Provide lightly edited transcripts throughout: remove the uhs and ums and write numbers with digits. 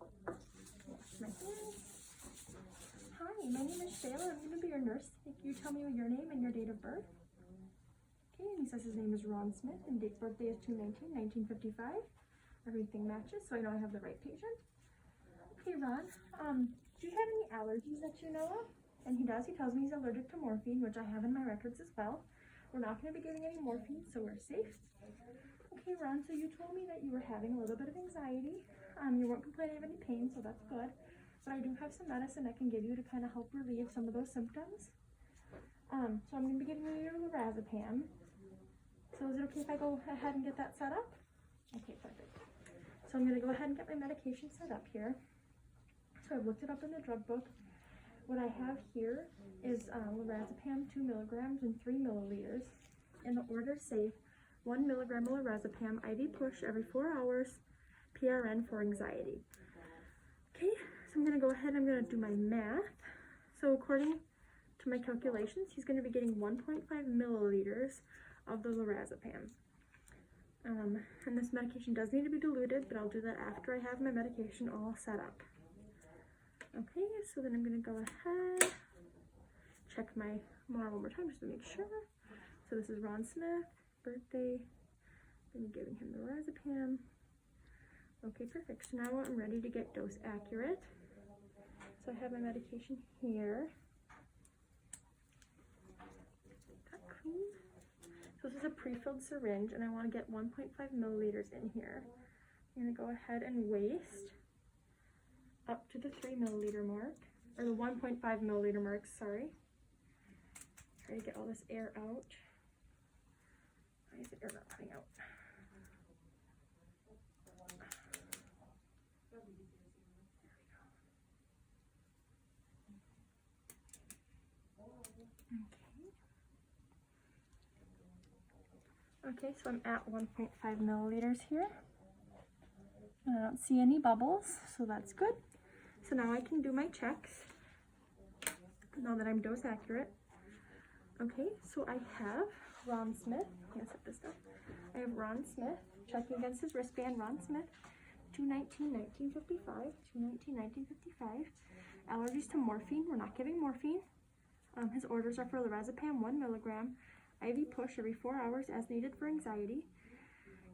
My hand. Hi, my name is Shayla. I'm going to be your nurse. Can you tell me your name and your date of birth? Okay, and he says his name is Ron Smith and date birthday is 2/19/1955. Everything matches, so I know I have the right patient. Okay, Ron, do you have any allergies that you know of? And he does. He tells me he's allergic to morphine, which I have in my records as well. We're not going to be giving any morphine, so we're safe. Okay, Ron, so you told me that you were having a little bit of anxiety. You weren't complaining of any pain, so that's good. But I do have some medicine I can give you to kind of help relieve some of those symptoms. So I'm going to be giving you your lorazepam. So is it okay if I go ahead and get that set up? Okay, perfect. So I'm going to go ahead and get my medication set up here. So I've looked it up in the drug book. What I have here is lorazepam 2 milligrams and 3 milliliters. And the orders say 1 milligram of lorazepam IV push every 4 hours, PRN for anxiety. Okay, so I'm going to go ahead and I'm going to do my math. So according to my calculations, he's going to be getting 1.5 milliliters of the lorazepam. And this medication does need to be diluted, but I'll do that after I have my medication all set up. Okay, so then I'm going to go ahead, check my model one more time just to make sure. So this is Ron Smith, birthday, I'm giving him the lorazepam. Okay, perfect. So now I'm ready to get dose accurate. So I have my medication here. Got clean. So this is a pre-filled syringe, and I want to get 1.5 milliliters in here. I'm going to go ahead and waste up to the 3 milliliter mark, or the 1.5 milliliter mark, sorry. Try to get all this air out. Why is the air not coming out? Okay, so I'm at 1.5 milliliters here. And I don't see any bubbles, so that's good. So now I can do my checks, now that I'm dose accurate. Okay, so I have Ron Smith. I'm gonna set this down. I have Ron Smith, checking against his wristband, Ron Smith, 2/19/1955, 2/19/1955. Allergies to morphine, we're not giving morphine. His orders are for lorazepam 1 milligram, IV push every 4 hours as needed for anxiety.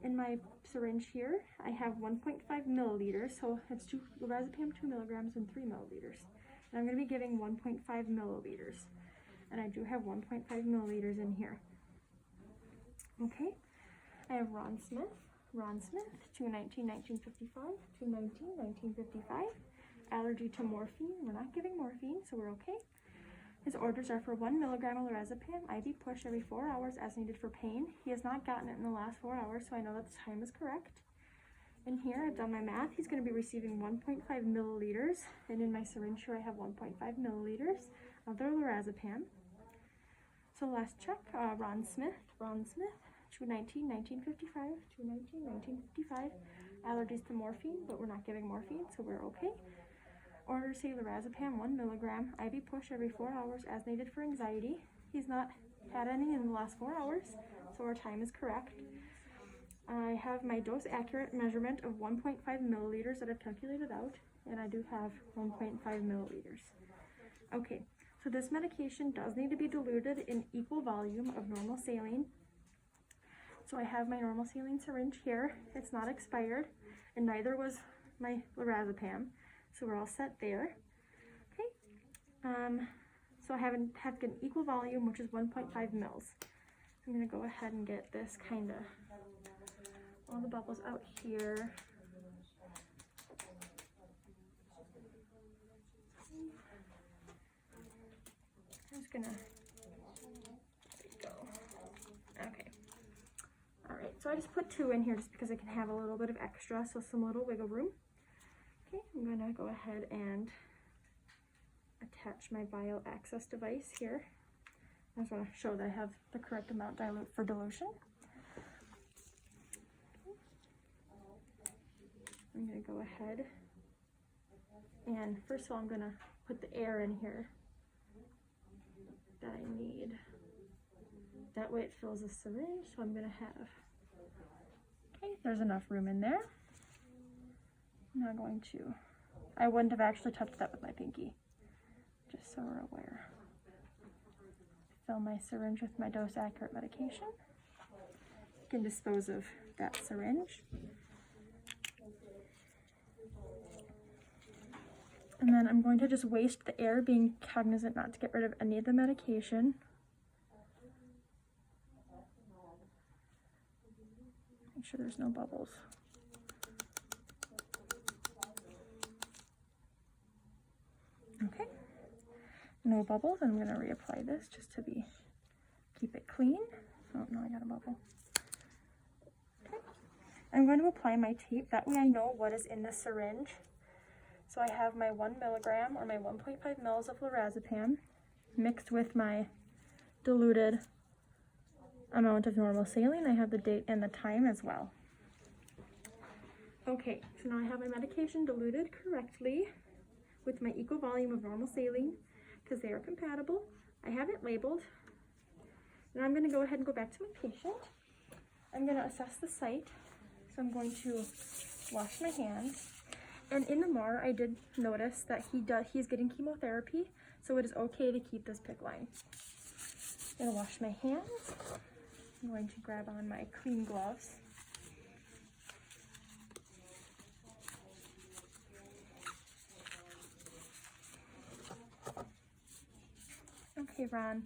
In my syringe here, I have 1.5 milliliters, so it's lorazepam 2 milligrams and 3 milliliters. And I'm going to be giving 1.5 milliliters. And I do have 1.5 milliliters in here. Okay, I have Ron Smith, 2/19/1955, 2/19/1955. Allergy to morphine, we're not giving morphine, so we're okay. His orders are for 1 milligram of lorazepam, IV push every 4 hours as needed for pain. He has not gotten it in the last 4 hours, so I know that the time is correct. And here, I've done my math. He's going to be receiving 1.5 milliliters, and in my syringe here, I have 1.5 milliliters of the lorazepam. So last check, Ron Smith, 2/19/1955, 2/19/1955. Allergies to morphine, but we're not giving morphine, so we're okay. Orders say lorazepam 1 milligram, IV push every 4 hours as needed for anxiety. He's not had any in the last 4 hours, so our time is correct. I have my dose accurate measurement of 1.5 milliliters that I've calculated out, and I do have 1.5 milliliters. Okay, so this medication does need to be diluted in equal volume of normal saline. So I have my normal saline syringe here. It's not expired, and neither was my lorazepam. So we're all set there. Okay. So I have an equal volume, which is 1.5 mils. I'm going to go ahead and get this kind of, all the bubbles out here. I'm just going to, there you go. Okay. All right, so I just put 2 in here just because I can have a little bit of extra, so some little wiggle room. Okay, I'm going to go ahead and attach my vial access device here. I just want to show that I have the correct amount for dilution. Okay. I'm going to go ahead and first of all I'm going to put the air in here that I need. That way it fills the syringe, so I'm going to have, okay, there's enough room in there. I'm now going to I wouldn't have actually touched that with my pinky, just so we're aware. Fill my syringe with my dose accurate medication. You can dispose of that syringe. And then I'm going to just waste the air, being cognizant not to get rid of any of the medication. Make sure there's no bubbles. Okay, no bubbles. I'm going to reapply this just to keep it clean. Oh no, I got a bubble. Okay, I'm going to apply my tape. That way I know what is in the syringe. So I have my 1 milligram or my 1.5 mils of lorazepam mixed with my diluted amount of normal saline. I have the date and the time as well. Okay, so now I have my medication diluted correctly with my equal volume of normal saline because they are compatible. I have it labeled. Now I'm going to go ahead and go back to my patient. I'm going to assess the site. So I'm going to wash my hands. And in the MAR, I did notice that he's getting chemotherapy, so it is okay to keep this PICC line. I'm gonna wash my hands. I'm going to grab on my clean gloves. Okay, Ron.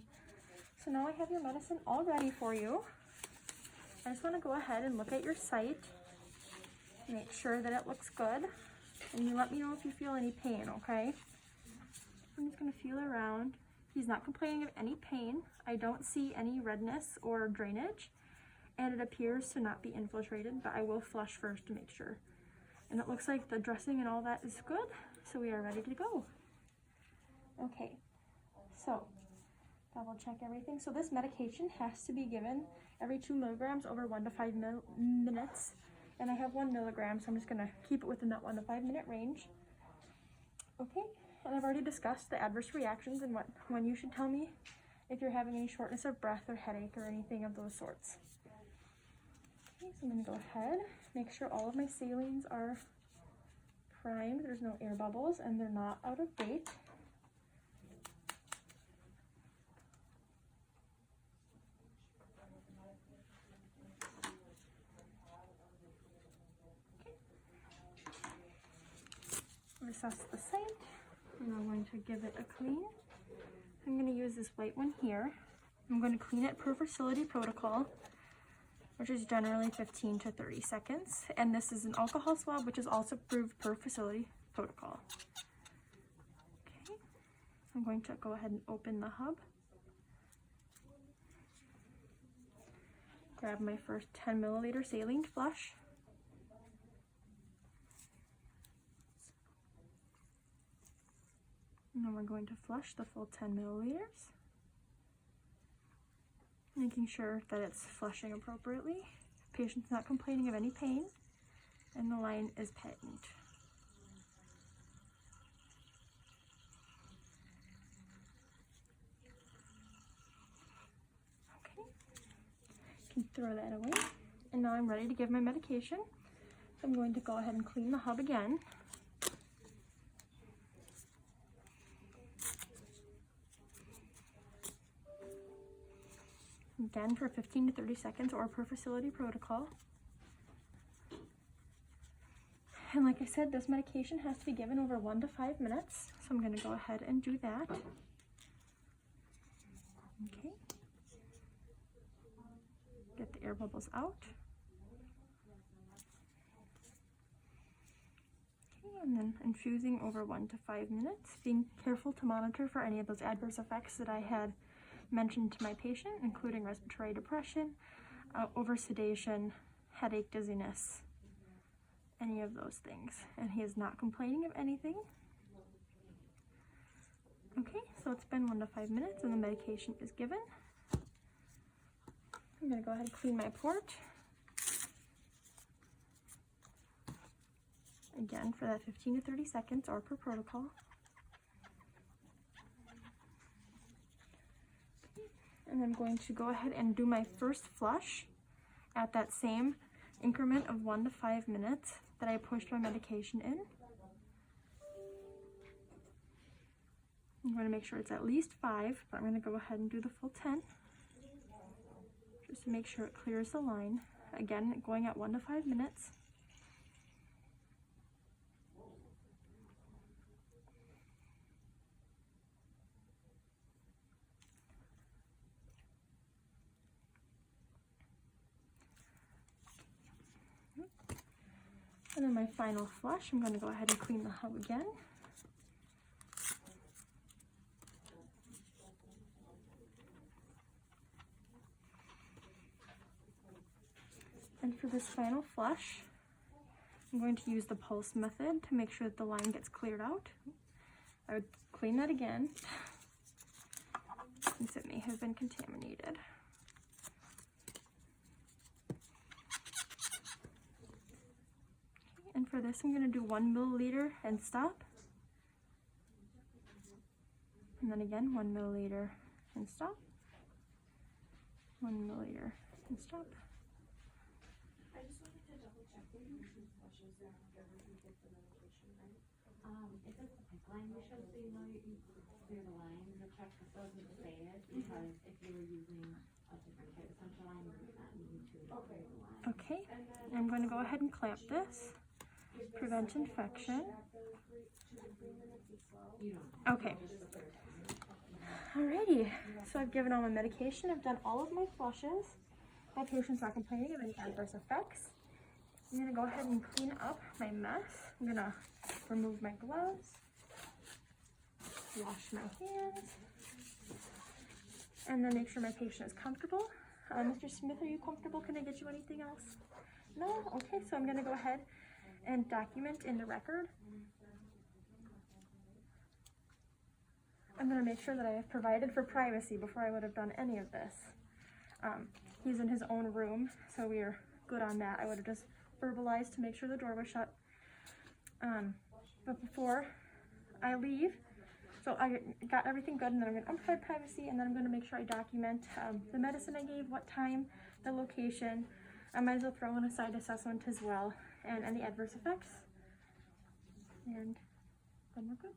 So now I have your medicine all ready for you. I just want to go ahead and look at your site, make sure that it looks good. And you let me know if you feel any pain, okay? I'm just gonna feel around. He's not complaining of any pain. I don't see any redness or drainage, and it appears to not be infiltrated, but I will flush first to make sure. And it looks like the dressing and all that is good, so we are ready to go. Okay, so double check everything. So this medication has to be given every 2 milligrams over 1 to 5 minutes. And I have 1 milligram, so I'm just gonna keep it within that 1 to 5 minute range. Okay, and I've already discussed the adverse reactions and when you should tell me if you're having any shortness of breath or headache or anything of those sorts. Okay, so I'm gonna go ahead, make sure all of my salines are primed, there's no air bubbles, and they're not out of date. Assess the site, and I'm going to give it a clean. I'm going to use this white one here. I'm going to clean it per facility protocol, which is generally 15 to 30 seconds. And this is an alcohol swab, which is also approved per facility protocol. Okay, I'm going to go ahead and open the hub. Grab my first 10 milliliter saline flush. And then we're going to flush the full 10 milliliters, making sure that it's flushing appropriately. Patient's not complaining of any pain, and the line is patent. Okay, you can throw that away. And now I'm ready to give my medication. So I'm going to go ahead and clean the hub again. Again for 15 to 30 seconds or per facility protocol. And like I said, this medication has to be given over 1 to 5 minutes. So I'm going to go ahead and do that. Okay. Get the air bubbles out. Okay, and then infusing over 1 to 5 minutes. Being careful to monitor for any of those adverse effects that I had mentioned to my patient, including respiratory depression, over-sedation, headache, dizziness, any of those things. And he is not complaining of anything. Okay, so it's been 1 to 5 minutes and the medication is given. I'm going to go ahead and clean my port. Again for that 15 to 30 seconds or per protocol. And I'm going to go ahead and do my first flush at that same increment of 1 to 5 minutes that I pushed my medication in. I'm going to make sure it's at least 5, but I'm going to go ahead and do the full 10. Just to make sure it clears the line. Again, going at 1 to 5 minutes. And then my final flush, I'm going to go ahead and clean the hub again. And for this final flush, I'm going to use the pulse method to make sure that the line gets cleared out. I would clean that again, since it may have been contaminated. And for this, I'm going to do 1 milliliter and stop. And then again, 1 milliliter and stop. 1 milliliter and stop. I just wanted to double check that you use flushes after you get the medication, right? It says the pipeline mission, so you know you clear the line. The check doesn't say it because if you were using a different type of central line, you would not need to clear the line. Okay, I'm going to go ahead and clamp this. Prevent infection. Okay. Alrighty, so I've given all my medication. I've done all of my flushes. My patient's not complaining of any adverse effects. I'm going to go ahead and clean up my mess. I'm going to remove my gloves, wash my hands, and then make sure my patient is comfortable. Mr. Smith, are you comfortable? Can I get you anything else? No? Okay, so I'm going to go ahead and document in the record. I'm going to make sure that I have provided for privacy before I would have done any of this. He's in his own room, so we are good on that. I would have just verbalized to make sure the door was shut. But before I leave, so I got everything good, and then I'm going to provide privacy, and then I'm going to make sure I document the medicine I gave, what time, the location. I might as well throw in a side assessment as well, and any adverse effects. And then we're good.